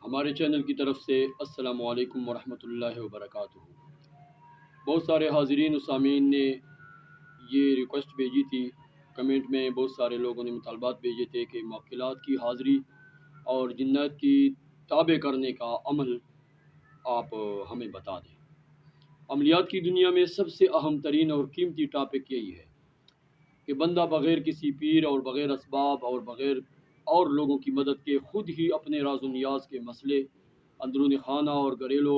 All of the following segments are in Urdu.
ہمارے چینل کی طرف سے السلام علیکم ورحمۃ اللہ وبرکاتہ۔ بہت سارے حاضرین و سامعین نے یہ ریکویسٹ بھیجی تھی، کمنٹ میں بہت سارے لوگوں نے مطالبات بھیجے تھے کہ موکلات کی حاضری اور جنات کی تابع کرنے کا عمل آپ ہمیں بتا دیں۔ عملیات کی دنیا میں سب سے اہم ترین اور قیمتی ٹاپک یہی ہے کہ بندہ بغیر کسی پیر اور بغیر اسباب اور بغیر اور لوگوں کی مدد کے خود ہی اپنے راز و نیاز کے مسئلے، اندرون خانہ اور گھریلو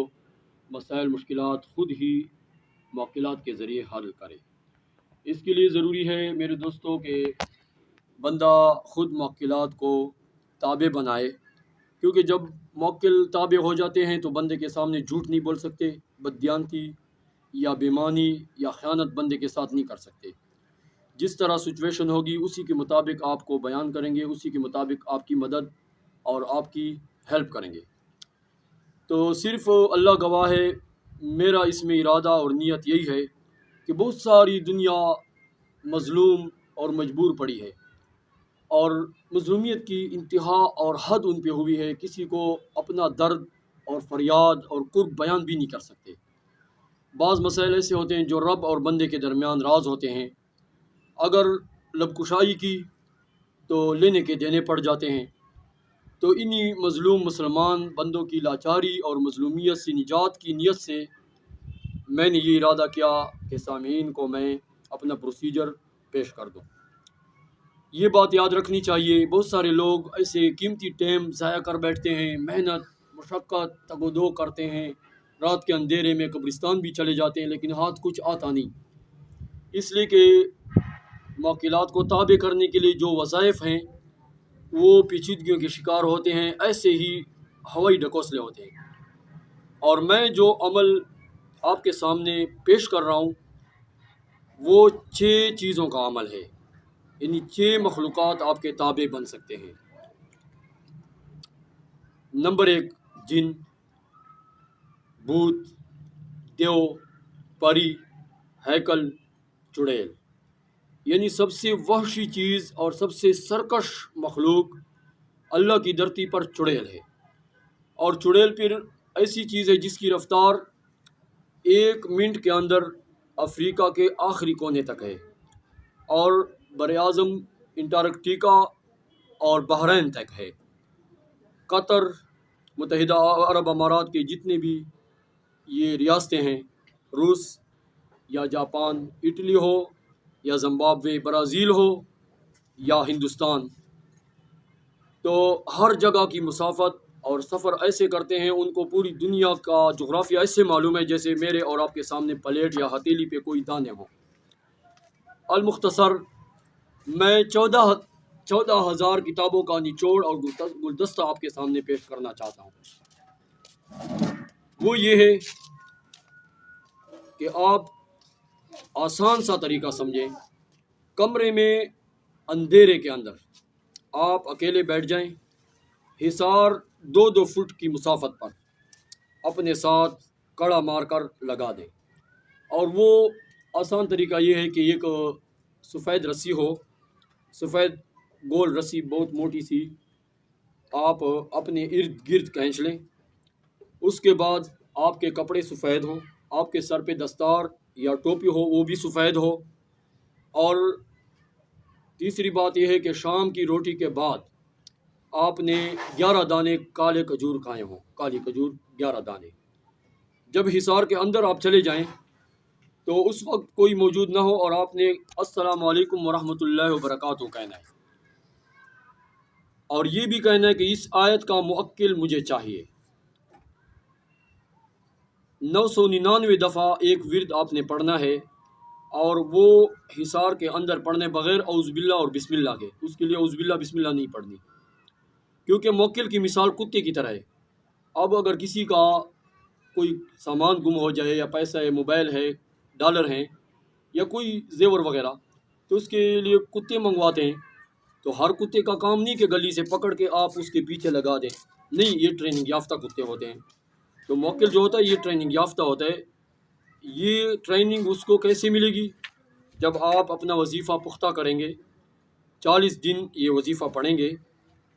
مسائل مشکلات خود ہی موکلات کے ذریعے حل کرے۔ اس کے لیے ضروری ہے میرے دوستوں کہ بندہ خود موکلات کو تابع بنائے، کیونکہ جب موکل تابع ہو جاتے ہیں تو بندے کے سامنے جھوٹ نہیں بول سکتے، بددیانتی یا بےمانی یا خیانت بندے کے ساتھ نہیں کر سکتے۔ جس طرح سچویشن ہوگی اسی کے مطابق آپ کو بیان کریں گے، اسی کے مطابق آپ کی مدد اور آپ کی ہیلپ کریں گے۔ تو صرف اللہ گواہ ہے، میرا اس میں ارادہ اور نیت یہی ہے کہ بہت ساری دنیا مظلوم اور مجبور پڑی ہے، اور مظلومیت کی انتہا اور حد ان پہ ہوئی ہے، کسی کو اپنا درد اور فریاد اور قرب بیان بھی نہیں کر سکتے۔ بعض مسائل ایسے ہوتے ہیں جو رب اور بندے کے درمیان راز ہوتے ہیں، اگر لب کشائی کی تو لینے کے دینے پڑ جاتے ہیں۔ تو انہی مظلوم مسلمان بندوں کی لاچاری اور مظلومیت سے نجات کی نیت سے میں نے یہ ارادہ کیا کہ سامعین کو میں اپنا پروسیجر پیش کر دوں۔ یہ بات یاد رکھنی چاہیے، بہت سارے لوگ ایسے قیمتی ٹائم ضائع کر بیٹھتے ہیں، محنت مشقت تگ و دو کرتے ہیں، رات کے اندھیرے میں قبرستان بھی چلے جاتے ہیں، لیکن ہاتھ کچھ آتا نہیں، اس لیے کہ موکلات کو تابع کرنے کے لیے جو وظائف ہیں وہ پیچیدگیوں کے شکار ہوتے ہیں، ایسے ہی ہوائی ڈھکوسلے ہوتے ہیں۔ اور میں جو عمل آپ کے سامنے پیش کر رہا ہوں وہ 6 چیزوں کا عمل ہے، یعنی 6 مخلوقات آپ کے تابع بن سکتے ہیں۔ نمبر 1، جن، بھوت، دیو، پری، ہیکل، چڑیل، یعنی سب سے وحشی چیز اور سب سے سرکش مخلوق اللہ کی دھرتی پر چڑیل ہے۔ اور چڑیل پھر ایسی چیز ہے جس کی رفتار 1 منٹ کے اندر افریقہ کے آخری کونے تک ہے اور براعظم انٹارکٹیکا اور بحرین تک ہے۔ قطر، متحدہ عرب امارات کے جتنے بھی یہ ریاستیں ہیں، روس یا جاپان، اٹلی ہو یا زمبابوے، برازیل ہو یا ہندوستان، تو ہر جگہ کی مسافت اور سفر ایسے کرتے ہیں، ان کو پوری دنیا کا جغرافیہ ایسے معلوم ہے جیسے میرے اور آپ کے سامنے پلیٹ یا ہتھیلی پہ کوئی دانے ہوں۔ المختصر، میں 14,000 کتابوں کا نچوڑ اور گلدستہ آپ کے سامنے پیش کرنا چاہتا ہوں۔ وہ یہ ہے کہ آپ آسان سا طریقہ سمجھیں، کمرے میں اندھیرے کے اندر آپ اکیلے بیٹھ جائیں، حصار 2 فٹ کی مسافت پر اپنے ساتھ کڑا مار کر لگا دیں۔ اور وہ آسان طریقہ یہ ہے کہ ایک سفید رسی ہو، سفید گول رسی بہت موٹی سی، آپ اپنے ارد گرد کھینچ لیں۔ اس کے بعد آپ کے کپڑے سفید ہوں، آپ کے سر پہ دستار یا ٹوپی ہو وہ بھی سفید ہو، اور تیسری بات یہ ہے کہ شام کی روٹی کے بعد آپ نے 11 دانے کالے کھجور کھائے ہوں، کالی کھجور 11 دانے۔ جب حصار کے اندر آپ چلے جائیں تو اس وقت کوئی موجود نہ ہو اور آپ نے السلام علیکم ورحمۃ اللہ وبرکاتہ کہنا ہے، اور یہ بھی کہنا ہے کہ اس آیت کا موکل مجھے چاہیے۔ 999 دفعہ ایک ورد آپ نے پڑھنا ہے، اور وہ حصار کے اندر پڑھنے بغیر اعوذ باللہ اور بسم اللہ کے، اس کے لیے اعوذ باللہ بسم اللہ نہیں پڑھنی، کیونکہ موکل کی مثال کتے کی طرح ہے۔ اب اگر کسی کا کوئی سامان گم ہو جائے یا پیسہ ہے، موبائل ہے، ڈالر ہیں یا کوئی زیور وغیرہ، تو اس کے لیے کتے منگواتے ہیں، تو ہر کتے کا کام نہیں کہ گلی سے پکڑ کے آپ اس کے پیچھے لگا دیں، نہیں، یہ ٹریننگ یافتہ کتے ہوتے ہیں۔ تو موکل جو ہوتا ہے یہ ٹریننگ یافتہ ہوتا ہے۔ یہ ٹریننگ اس کو کیسے ملے گی؟ جب آپ اپنا وظیفہ پختہ کریں گے، 40 دن یہ وظیفہ پڑھیں گے،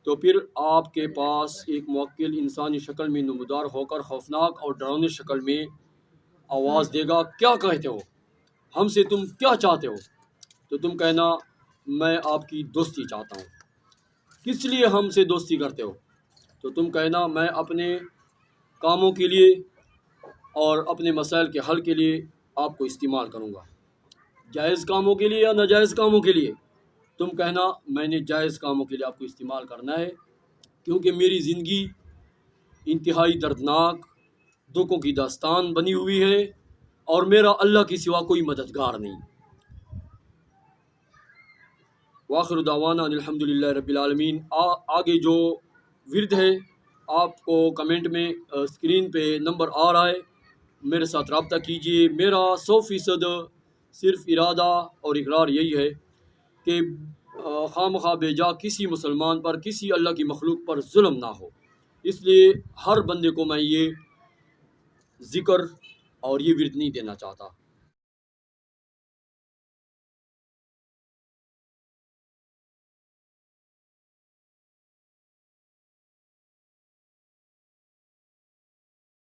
تو پھر آپ کے پاس ایک موکل انسانی شکل میں نمودار ہو کر خوفناک اور ڈراؤنی شکل میں آواز دے گا، کیا کہتے ہو، ہم سے تم کیا چاہتے ہو؟ تو تم کہنا، میں آپ کی دوستی چاہتا ہوں۔ کس لیے ہم سے دوستی کرتے ہو؟ تو تم کہنا، میں اپنے کاموں کے لیے اور اپنے مسائل کے حل کے لیے آپ کو استعمال کروں گا، جائز کاموں کے لیے یا ناجائز کاموں کے لیے؟ تم کہنا، میں نے جائز کاموں کے لیے آپ کو استعمال کرنا ہے، کیونکہ میری زندگی انتہائی دردناک دکھوں کی داستان بنی ہوئی ہے اور میرا اللہ کے سوا کوئی مددگار نہیں۔ وآخر دعوانا ان الحمد للہ رب العالمین۔ آگے جو ورد ہے آپ کو کمنٹ میں اسکرین پہ نمبر آ رہا ہے، میرے ساتھ رابطہ کیجئے۔ میرا 100% صرف ارادہ اور اقرار یہی ہے کہ خواہ بے جا کسی مسلمان پر، کسی اللہ کی مخلوق پر ظلم نہ ہو۔ اس لیے ہر بندے کو میں یہ ذکر اور یہ ورد نہیں دینا چاہتا۔